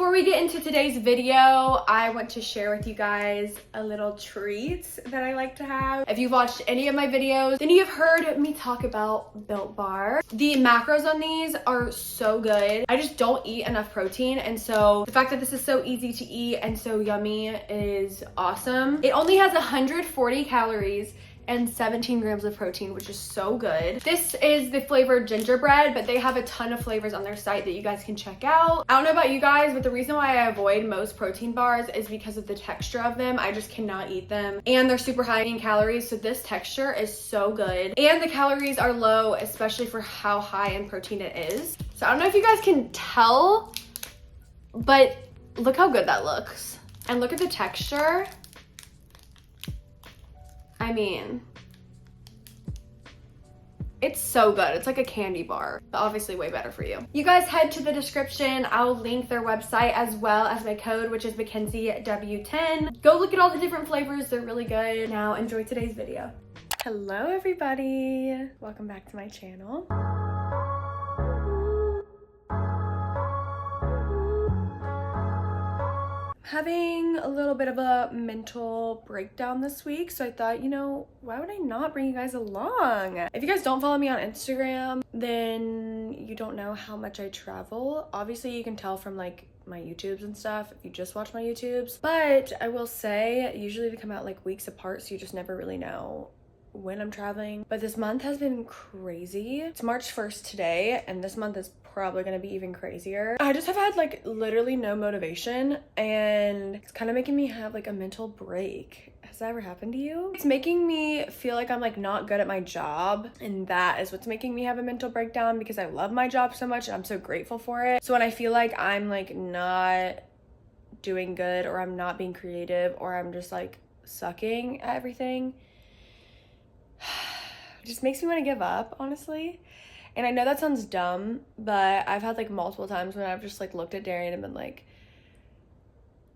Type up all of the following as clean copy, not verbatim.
before we get into today's video, I want to share with you guys a little treat that I like to have. If you've watched any of my videos, then you've heard me talk about Built Bar. The macros on these are so good. I just don't eat enough protein, and so the fact that this is so easy to eat and so yummy is awesome. It only has 140 calories and 17 grams of protein, which is so good. This is the flavor gingerbread, but they have a ton of flavors on their site that you guys can check out. I don't know about you guys, but the reason why I avoid most protein bars is because of the texture of them. I just cannot eat them, and they're super high in calories, so this texture is so good. And the calories are low, especially for how high in protein it is. So I don't know if you guys can tell, but look how good that looks. And look at the texture. I mean, it's so good. It's like a candy bar, but obviously way better for you. You guys head to the description. I'll link their website as well as my code, which is Makenzie W10. Go look at all the different flavors. They're really good. Now enjoy today's video. Hello everybody. Welcome back to my channel. Having a little bit of a mental breakdown this week, so I thought, you know, why would I not bring you guys along? If you guys don't follow me on Instagram, then you don't know how much I travel. Obviously you can tell from like my YouTubes and stuff if you just watch my YouTubes, but I will say usually they come out like weeks apart, so you just never really know when I'm traveling. But this month has been crazy. It's March 1st today, and this month is probably gonna be even crazier. I just have had like literally no motivation, and it's kind of making me have like a mental break. Has that ever happened to you? It's making me feel like I'm like not good at my job, and that is what's making me have a mental breakdown, because I love my job so much and I'm so grateful for it. So when I feel like I'm like not doing good, or I'm not being creative, or I'm just like sucking at everything, it just makes me want to give up, honestly. And I know that sounds dumb, but I've had like multiple times when I've just like looked at Darian and been like,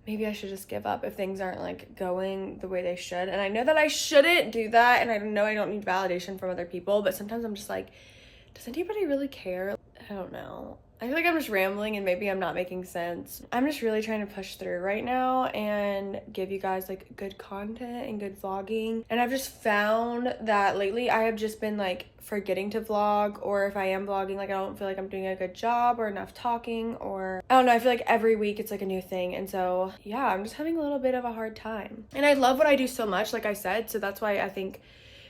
maybe I should just give up if things aren't like going the way they should. And I know that I shouldn't do that, and I know I don't need validation from other people, but sometimes I'm just like, does anybody really care? I don't know. I feel like I'm just rambling and maybe I'm not making sense. I'm just really trying to push through right now and give you guys like good content and good vlogging. And I've just found that lately I have just been like forgetting to vlog, or if I am vlogging, like I don't feel like I'm doing a good job or enough talking, or I don't know, I feel like every week it's like a new thing. And so yeah, I'm just having a little bit of a hard time. And I love what I do so much, like I said, so that's why I think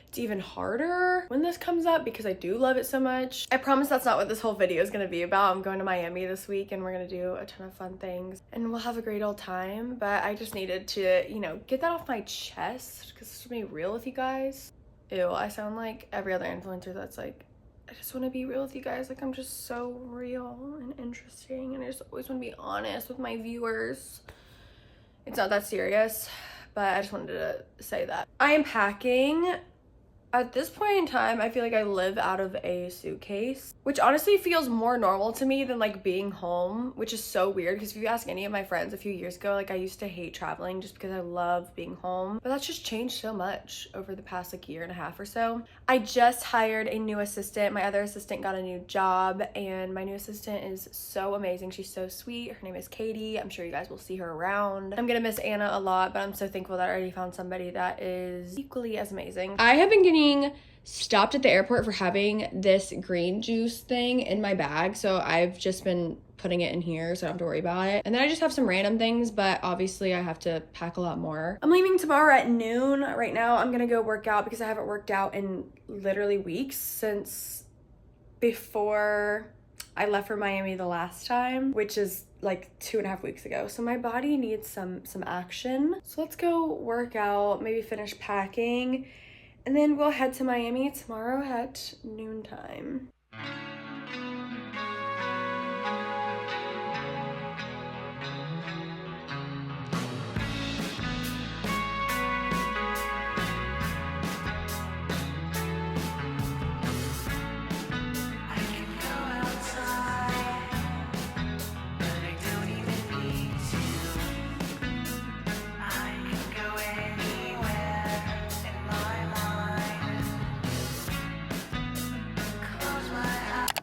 it's even harder when this comes up, because I do love it so much. I promise that's not what this whole video is gonna be about. I'm going to Miami this week and we're gonna do a ton of fun things and we'll have a great old time, but I just needed to, you know, get that off my chest, because to be real with you guys. Ew, I sound like every other influencer that's like, I just want to be real with you guys. Like, I'm just so real and interesting, and I just always want to be honest with my viewers. It's not that serious, but I just wanted to say that. I am packing. At this point in time, I feel like I live out of a suitcase, which honestly feels more normal to me than like being home, which is so weird, because if you ask any of my friends a few years ago, like I used to hate traveling just because I love being home, but that's just changed so much over the past like year and a half or so. I just hired a new assistant. My other assistant got a new job, and my new assistant is so amazing. She's so sweet. Her name is Katie. I'm sure you guys will see her around. I'm gonna miss Anna a lot, but I'm so thankful that I already found somebody that is equally as amazing. I have been getting stopped at the airport for having this green juice thing in my bag, so I've just been putting it in here so I don't have to worry about it. And then I just have some random things, but obviously I have to pack a lot more. I'm leaving tomorrow at noon. Right now I'm gonna go work out because I haven't worked out in literally weeks, since before I left for Miami the last time, which is like 2.5 weeks ago. So my body needs some action. So let's go work out, maybe finish packing, and then we'll head to Miami tomorrow at noontime.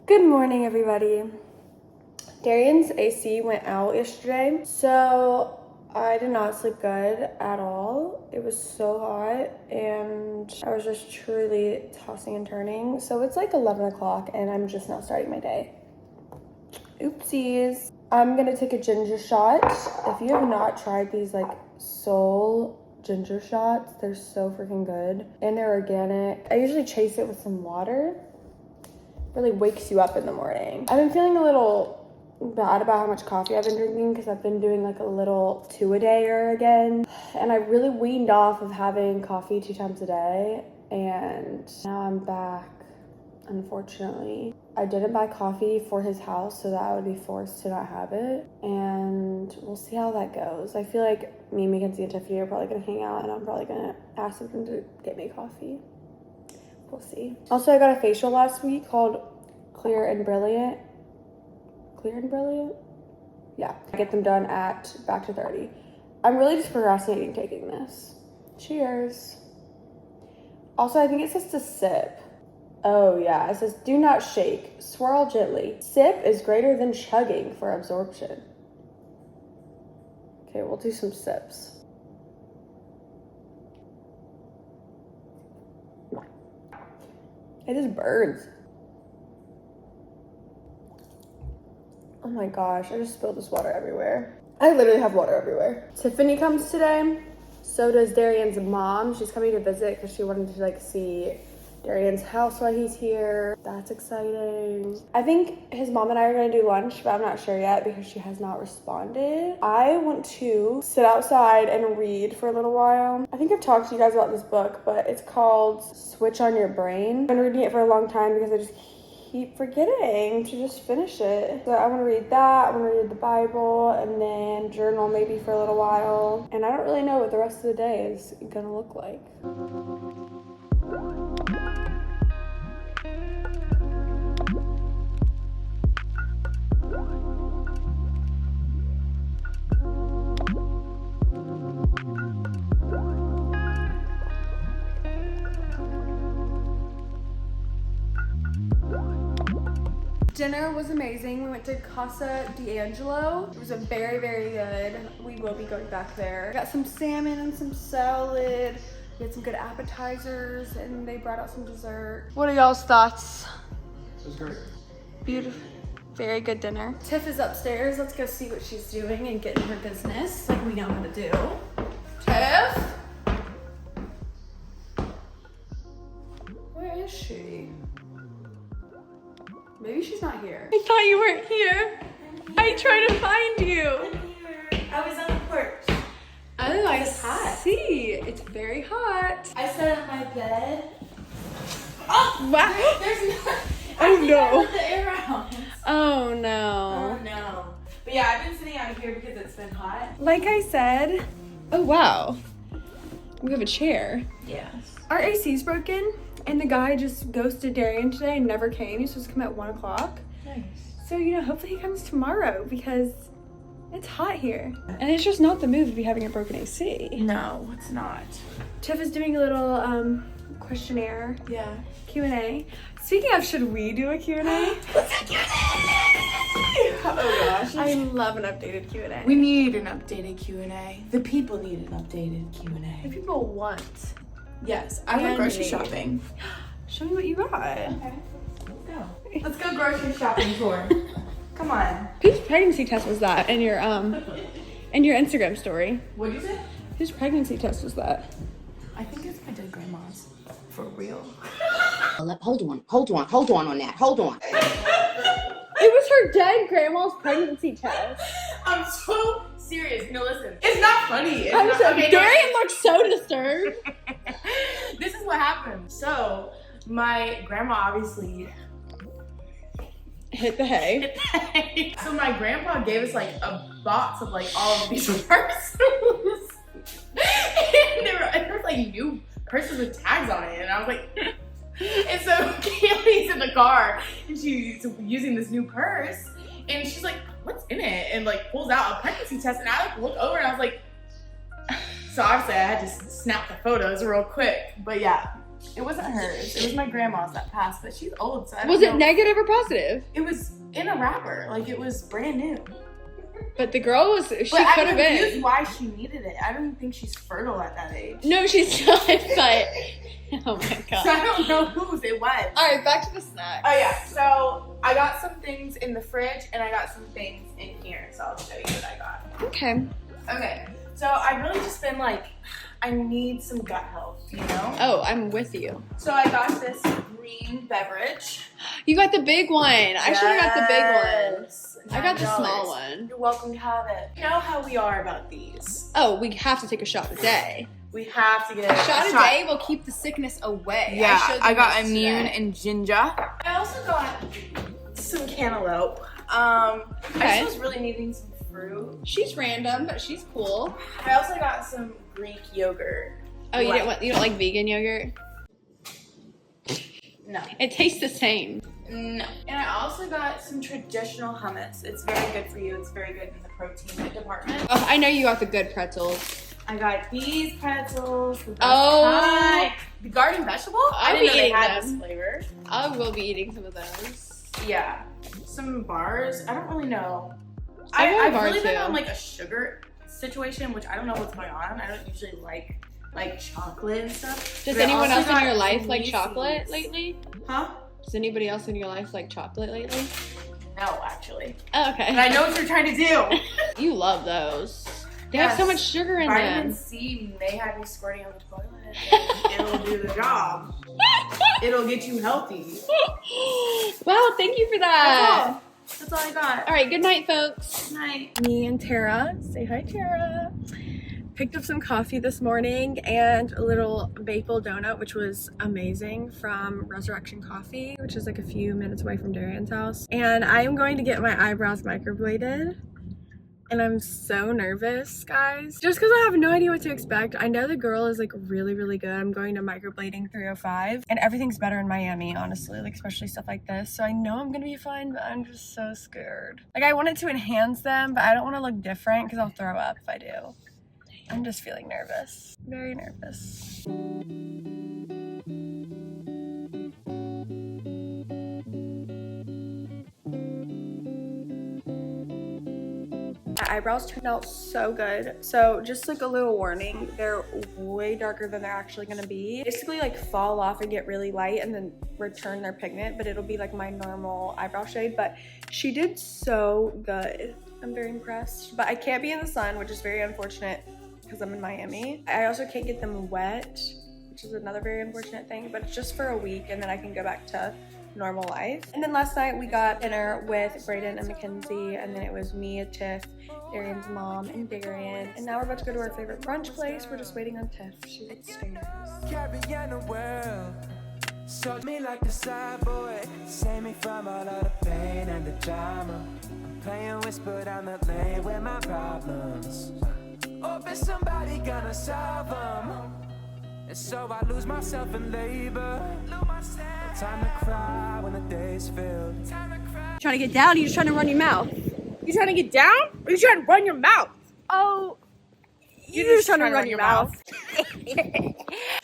Good morning, everybody. Darian's AC went out yesterday, so I did not sleep good at all. It was so hot and I was just truly tossing and turning. So it's like 11 o'clock and I'm just now starting my day. Oopsies. I'm gonna take a ginger shot. If you have not tried these like soul ginger shots, they're so freaking good and they're organic. I usually chase it with some water. Really wakes you up in the morning. I've been feeling a little bad about how much coffee I've been drinking because I've been doing like a little 2-a-dayer again. And I really weaned off of having coffee 2 times a day. And now I'm back, unfortunately. I didn't buy coffee for his house so that I would be forced to not have it. And we'll see how that goes. I feel like me, Makenzie, and Tiffany are probably gonna hang out and I'm probably gonna ask them to get me coffee. We'll see. Also, I got a facial last week called Clear and Brilliant. Clear and Brilliant? Yeah. I get them done at Back to 30. I'm really just procrastinating taking this. Cheers. Also, I think it says to sip. Oh yeah, it says do not shake, swirl gently. Sip is greater than chugging for absorption. Okay, we'll do some sips. It just burns. Oh my gosh, I just spilled this water everywhere. I literally have water everywhere. Tiffany comes today. So does Darian's mom. She's coming to visit because she wanted to like see Darian's house while he's here. That's exciting. I think his mom and I are gonna do lunch, but I'm not sure yet because she has not responded. I want to sit outside and read for a little while. I think I've talked to you guys about this book, but it's called Switch on Your Brain. I've been reading it for a long time because I just keep forgetting to just finish it. So I want to read that, I want to read the Bible, and then journal maybe for a little while. And I don't really know what the rest of the day is gonna look like. Dinner was amazing. We went to Casa D'Angelo. It was a very, very good. We will be going back there. Got some salmon and some salad. We had some good appetizers and they brought out some dessert. What are y'all's thoughts? It was great. Beautiful. Very good dinner. Tiff is upstairs. Let's go see what she's doing and get in her business like we know how to do. Tiff? Where is she? Maybe she's not here. I thought you weren't here. I tried to find you. I'm here. I was on the porch. Oh, I hot. see. It's very hot. I sat on my bed. Oh! Wow. There's no... Oh, no. I let the air out. Oh, no. Oh, no. But yeah, I've been sitting out here because it's been hot. Like I said. Oh, wow. We have a chair. Yes. Our AC's broken. And the guy just ghosted Darian today and never came. He's supposed to come at 1 o'clock. Nice. So, you know, hopefully he comes tomorrow because it's hot here. And it's just not the move to be having a broken AC. No, it's not. Tiff is doing a little questionnaire. Yeah. Q&A. Speaking of, should we do a Q&A? Let's do Q&A! Oh gosh. I love an updated Q&A. We need an updated Q&A. The people need an updated The Q&A. people want. Yes, I went And grocery me. shopping. Show me what you got. Okay. Let's go. Let's go grocery shopping tour. Come on. Whose pregnancy test was that in your Instagram story? What'd you say? Whose pregnancy test was that? I think it's my dead grandma's. For real. Hold on that. Hold on. It was her dead grandma's pregnancy test. I'm so serious. No, listen. It's not funny. It's I'm not, so, okay, Dorian looks so disturbed. This is what happened. So, my grandma obviously Hit the hay. So my grandpa gave us like a box of like all of these purses. And there was like new purses with tags on it. And I was like, and so Kaylee's in the car and she's using this new purse and she's like, what's in it? And like pulls out a pregnancy test and I like look over and I was like, so obviously I had to snap the photos real quick. But yeah, It wasn't hers. It was my grandma's that passed, but she's old, so I don't Was know. it negative or positive? It was in a wrapper. Like, it was brand new. But the girl was, she could But have I'm been. confused why she needed it. I don't even think she's fertile at that age. No, she's not, but, oh my So god. I don't know whose it was. Alright, back to the snack. Oh yeah, so I got some things in the fridge and I got some things in here. So I'll show you what I got. Okay. Okay, so I've really just been like, I need some gut health, you know? Oh, I'm with you. So I got this green beverage. You got the big one. I should have got the big one. Yes, I got the $9. small one. You're welcome to have it. You know how we are about these. Oh, we have to take a shot a day. We have to get A shot a day will keep the sickness away. Yeah, showed I you got this immune today. and ginger. I also got some cantaloupe. I Okay. just was really needing some fruit. She's random, but she's cool. I also got some Greek yogurt. Oh, you don't like vegan yogurt? No. It tastes the same. No. And I also got some traditional hummus. It's very good for you. It's very good in the protein department. Oh, I know you got the good pretzels. I got these pretzels. The best Oh. kind. The garden vegetable? I'll I be didn't know they eating had them. this flavor. I will be eating some of those. Yeah. Some bars. I don't really know. I want a I've bar really been too. on like a sugar situation, which I don't know what's going on. I don't usually like chocolate and stuff. Does But I anyone also else in got your life some like Reese's. chocolate lately? Huh? Does anybody else in your life like chocolate lately? No, actually. Oh, But okay. I know what you're trying to do. You love those. They have so Yes. much sugar in Vitamin them. C may have you squirting on the toilet. It'll do the job. It'll get you healthy. Wow, thank you for that. That's all I got. All right, good night, folks. Good night. Me and Tara, say hi Tara, picked up some coffee this morning and a little maple donut, which was amazing, from Resurrection Coffee, which is like a few minutes away from Darian's house. And I am going to get my eyebrows microbladed. And I'm so nervous, guys. Just because I have no idea what to expect. I know the girl is like really, really good. I'm going to Microblading 305. And everything's better in Miami, honestly. Like, especially stuff like this. So I know I'm going to be fine, but I'm just so scared. Like, I want it to enhance them, but I don't want to look different because I'll throw up if I do. I'm just feeling nervous. Very nervous. My eyebrows turned out so good. So just like a little warning, they're way darker than they're actually gonna be. Basically like fall off and get really light and then return their pigment, but it'll be like my normal eyebrow shade. But she did so good. I'm very impressed. But I can't be in the sun, which is very unfortunate because I'm in Miami. I also can't get them wet, which is another very unfortunate thing, but it's just for a week and then I can go back to normal life. And then last night we got dinner with Brayden and Makenzie, and then it was me, Tiff, Darian's mom, and Darian. And now we're about to go to our favorite brunch place. We're just waiting on Tiff. She's upstairs. Carrying the world, showed me like a side boy, save me from all of the pain and the drama. I'm playing whisper down the lane with my problems. Hope it's somebody gonna solve them. And so I lose myself in labor. No time to cry when the day's filled. Trying to get down, or you just trying to run your mouth? You trying to get down or you trying to run your mouth? Oh, You're just trying to run your mouth.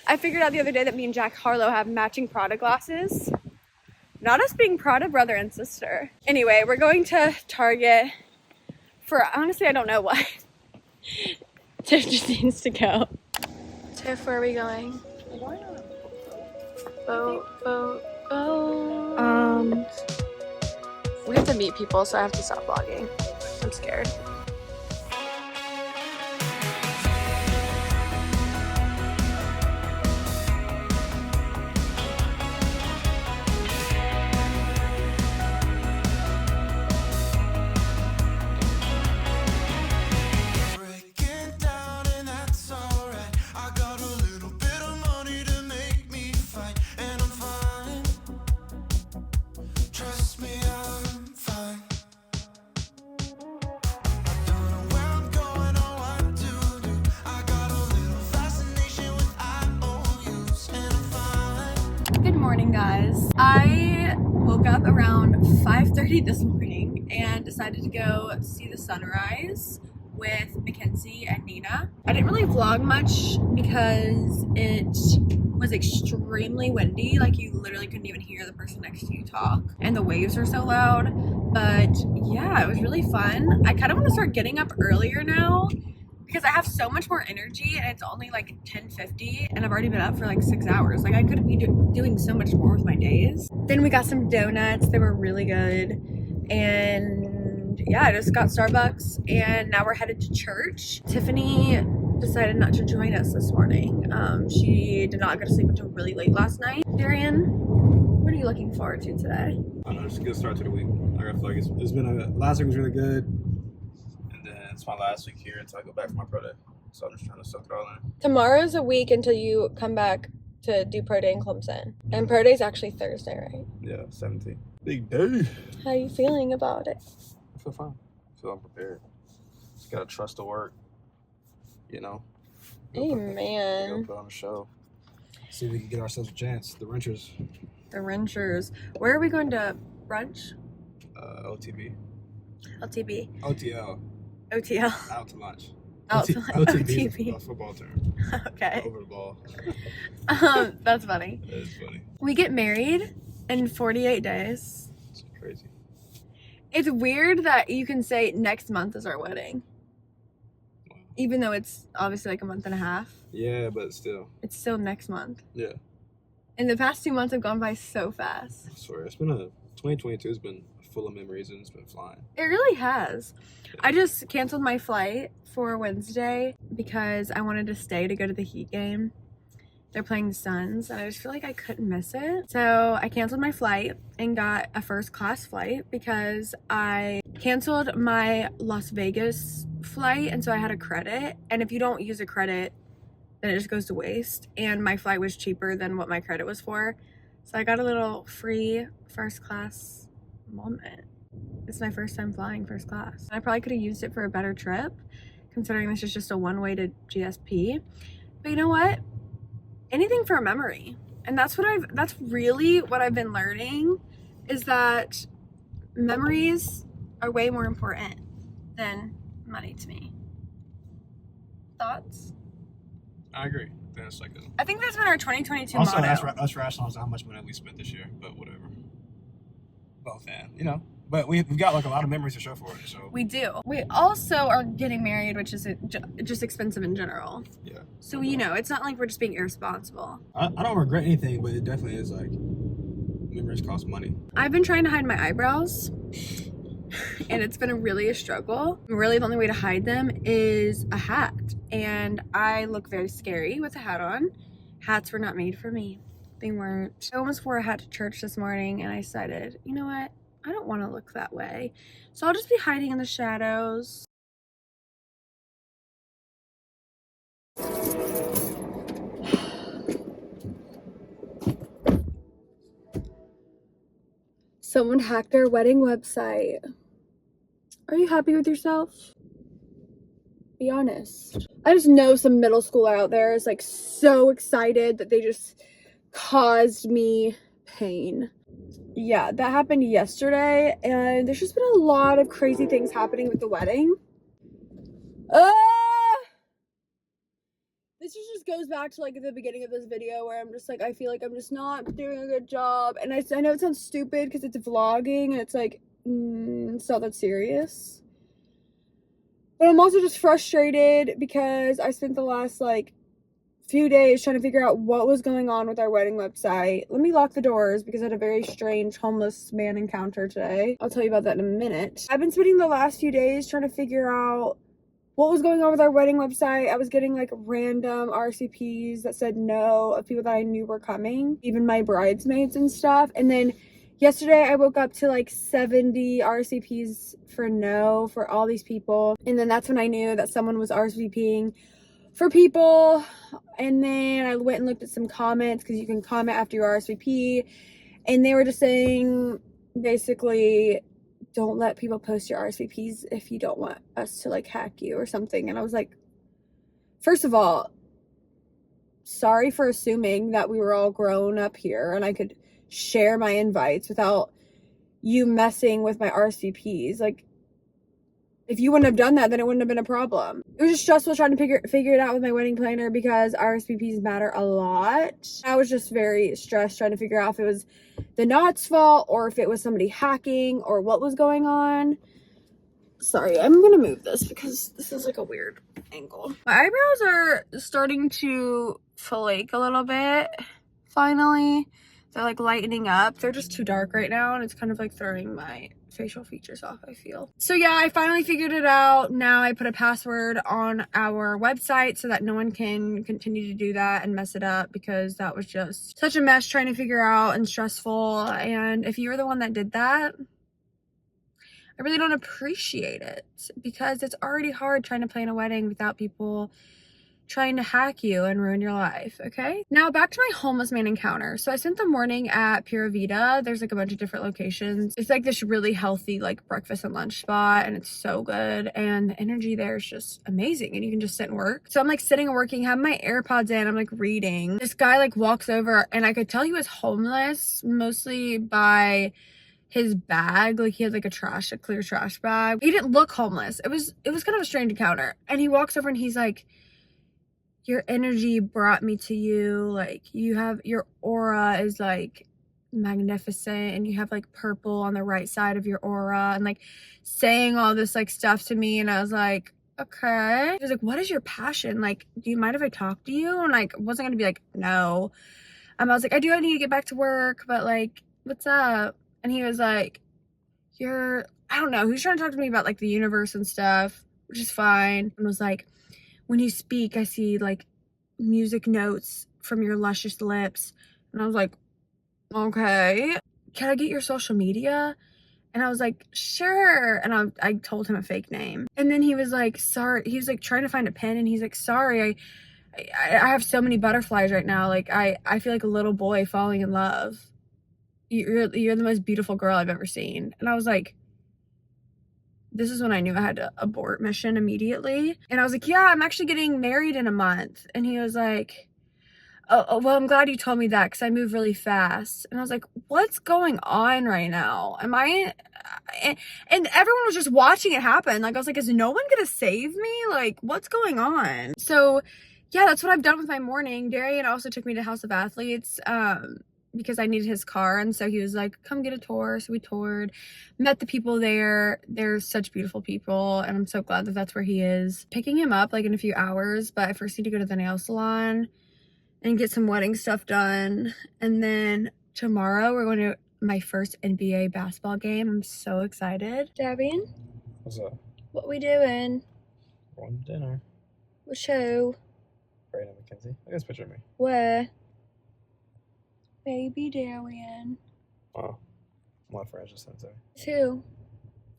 I figured out the other day that me and Jack Harlow have matching Prada glasses. Not us being Prada brother and sister. Anyway, we're going to Target for, honestly, I don't know why. Tiff just needs to go. Tiff, where are we going? Boat. We have to meet people, so I have to stop vlogging. I'm scared. Breaking down and that's alright. I got a little bit of money to make me fight, and I'm fine. Trust me, I'm fine. I don't know where I'm going or what to do. I got a little fascination with IOUs, and I'm fine. Good morning, guys. I woke up around 5:30 this morning and decided to go see the sunrise with Makenzie and Nina. I didn't really vlog much because it was extremely windy. Like you literally couldn't even hear the person next to you talk, and the waves were so loud. But yeah, it was really fun. I kind of want to start getting up earlier now because I have so much more energy, and it's only like 10:50 and I've already been up for like 6 hours. Like I could be doing so much more with my days. Then we got some donuts. They were really good. And yeah, I just got Starbucks and now we're headed to church. Tiffany decided not to join us this morning. She did not go to sleep until really late last night. Darian, what are you looking forward to today? I don't know, just a good start to the week. I feel like it's been last week was really good, and then it's my last week here until I go back for my pro day. So I'm just trying to soak it all in. Tomorrow's a week until you come back to do pro day in Clemson. And pro day's actually Thursday, right? Yeah, 17. Big day. How are you feeling about it? I feel fine. I feel unprepared. Just gotta trust the work, you know. Amen. Put on a show. See if we can get ourselves a chance. The Wrenchers. The Wrenchers. Where are we going to brunch? OTB. LTB. OTL. OTL. Out to lunch. OTB. OTB is a football term. Okay. Over the ball. That's funny. That is funny. We get married in 48 days. It's crazy. It's weird that you can say next month is our wedding. Wow. Even though it's obviously like a month and a half. Yeah, but still. It's still next month. Yeah. And the past 2 months have gone by so fast. I swear, 2022 has been full of memories and it's been flying. It really has. I just canceled my flight for Wednesday because I wanted to stay to go to the Heat game. They're playing the Suns, and I just feel like I couldn't miss it. So I canceled my flight and got a first class flight because I canceled my Las Vegas flight, and so I had a credit. And if you don't use a credit, then it just goes to waste. And my flight was cheaper than what my credit was for. So I got a little free first class moment. It's my first time flying first class. I probably could have used it for a better trip, considering this is just a one-way to GSP. But you know what? Anything for a memory. And that's really what I've been learning, is that memories are way more important than money to me. Thoughts? I agree. I think that's been our 2022 also, motto. us rationalizing how much money we spent this year, but whatever. Both, you know. But we've got like a lot of memories to show for it. So We do. We also are getting married, which is just expensive in general. yeah. So, you know, it's not like we're just being irresponsible. I don't regret anything, but it definitely is like memories cost money. I've been trying to hide my eyebrows, and it's been really a struggle. Really, the only way to hide them is a hat, and I look very scary with a hat on. Hats were not made for me. They weren't. I almost wore a hat to church this morning, and I decided, you know what? I don't want to look that way. So I'll just be hiding in the shadows. Someone hacked our wedding website. Are you happy with yourself? Be honest. I just know some middle schooler out there is like so excited that they just caused me pain. Yeah, that happened yesterday, and there's just been a lot of crazy things happening with the wedding. This just goes back to like the beginning of this video where I'm just like, I feel like I'm just not doing a good job. And I know it sounds stupid because it's vlogging and it's like, it's not that serious. But I'm also just frustrated because I spent the last like few days trying to figure out what was going on with our wedding website. Let me lock the doors because I had a very strange homeless man encounter today. I'll tell you about that in a minute. I've been spending the last few days trying to figure out what was going on with our wedding website. I was getting like random RCPs that said no of people that I knew were coming, even my bridesmaids and stuff. And then yesterday I woke up to like 70 RCPs for no for all these people. And then that's when I knew that someone was RSVPing for people. And then I went and looked at some comments because you can comment after you RSVP, and they were just saying basically don't let people post your RSVPs if you don't want us to like hack you or something. And I was like, first of all, sorry for assuming that we were all grown up here and I could share my invites without you messing with my RSVPs. Like, If you wouldn't have done that, then it wouldn't have been a problem. It was just stressful trying to figure it out with my wedding planner because RSVPs matter a lot. I was just very stressed trying to figure out if it was the knot's fault or if it was somebody hacking or what was going on. Sorry, I'm gonna move this because this is like a weird angle. My eyebrows are starting to flake a little bit, finally. They're like lightening up. They're just too dark right now and it's kind of like throwing my facial features off, I feel. So yeah, I finally figured it out. Now I put a password on our website so that no one can continue to do that and mess it up, because that was just such a mess trying to figure out and stressful. And if you were the one that did that, I really don't appreciate it, because it's already hard trying to plan a wedding without people trying to hack you and ruin your life, okay? Now back to my homeless man encounter. So I spent the morning at Pura Vida. There's like a bunch of different locations. It's like this really healthy like breakfast and lunch spot, and it's so good. And the energy there is just amazing, and you can just sit and work. So I'm like sitting and working, have my AirPods in, I'm like reading. This guy like walks over, and I could tell he was homeless mostly by his bag. Like he had like a clear trash bag. He didn't look homeless. It was kind of a strange encounter. And he walks over and he's like, your energy brought me to you. Like your aura is like magnificent, and you have like purple on the right side of your aura, and like saying all this like stuff to me. And I was like, okay. He was like, what is your passion? Like, do you mind if I talk to you? And like, wasn't gonna be like, no. I was like, I need to get back to work, but like, what's up? And he was like, I don't know. He was trying to talk to me about like the universe and stuff, which is fine. And was like, when you speak, I see like music notes from your luscious lips. And I was like, okay, can I get your social media? And I was like, sure. And I told him a fake name. And then he was like, sorry. He was like trying to find a pen, and he's like, sorry, I have so many butterflies right now. Like I feel like a little boy falling in love. You're the most beautiful girl I've ever seen. And I was like, this is when I knew I had to abort mission immediately. And I was like, yeah, I'm actually getting married in a month. And he was like, oh well, I'm glad you told me that, because I move really fast. And I was like, what's going on right now? And everyone was just watching it happen. Like, I was like, is no one gonna save me? Like, what's going on? So yeah, that's what I've done with my morning. Darian also took me to House of Athletes, because I needed his car, and so he was like, come get a tour. So we toured, met the people there. They're such beautiful people, and I'm so glad that that's where he is. Picking him up like in a few hours, but I first need to go to the nail salon and get some wedding stuff done. And then tomorrow we're going to my first NBA basketball game. I'm so excited. Debbie, What's up? what we doing? Going to dinner. What show? Brandon Makenzie. Look at this picture of me. Where? Baby Darian. Wow. My friends just sent it to me. Who?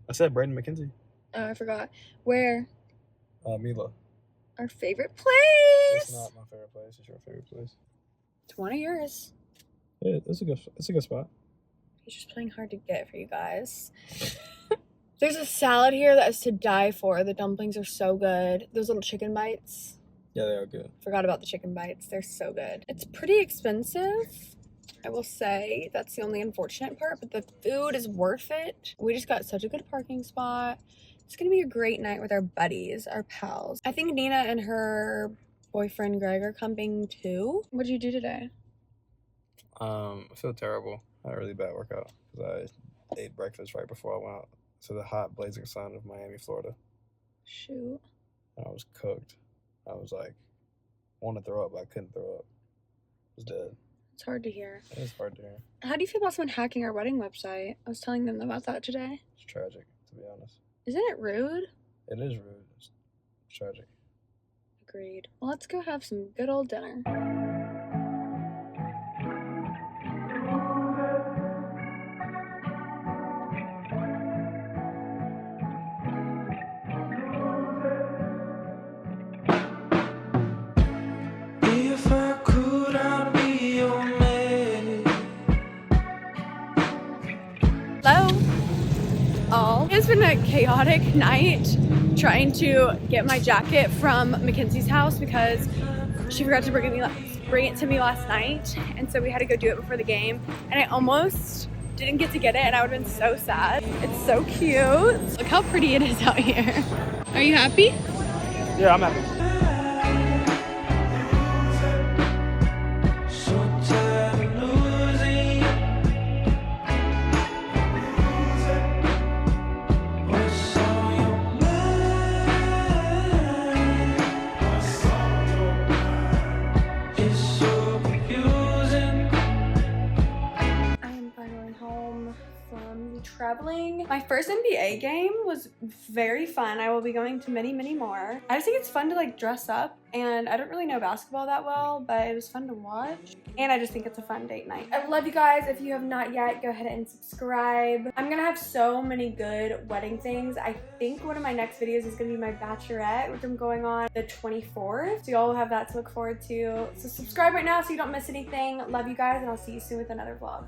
I said Brandon Makenzie. Oh, I forgot. Where? Mila. Our favorite It's place. not my favorite place. It's your favorite place. It's one of yours. Yeah, it's a good spot. He's just playing hard to get for you guys. There's a salad here that is to die for. The dumplings are so good. Those little chicken bites. Yeah, they are good. Forgot about the chicken bites. They're so good. It's pretty expensive, I will say. That's the only unfortunate part, but the food is worth it. We just got such a good parking spot. It's gonna be a great night with our buddies, our pals. I think Nina and her boyfriend Greg are coming too. What did you do today? I feel terrible. I had a really bad workout because I ate breakfast right before I went out to the hot blazing sun of Miami, Florida. Shoot. And I was cooked. I was like, wanted to throw up, but I couldn't throw up. I was dead. It's hard to hear. It is hard to hear. How do you feel about someone hacking our wedding website? I was telling them about that today. It's tragic, to be honest. Isn't it rude? It is rude. It's tragic. Agreed. Well, let's go have some good old dinner. If I could, I'd be your man. Hello, all. It's been a chaotic night trying to get my jacket from Mackenzie's house because she forgot to bring it to me last night, and so we had to go do it before the game. And I almost didn't get to get it and I would have been so sad. It's so cute. Look how pretty it is out here. Are you happy? Yeah, I'm happy. Traveling. My first NBA game was very fun. I will be going to many, many more. I just think it's fun to like dress up, and I don't really know basketball that well, but it was fun to watch. And I just think it's a fun date night. I love you guys. If you have not yet, go ahead and subscribe. I'm gonna have so many good wedding things. I think one of my next videos is gonna be my bachelorette, which I'm going on the 24th. So y'all have that to look forward to. So subscribe right now so you don't miss anything. Love you guys, and I'll see you soon with another vlog.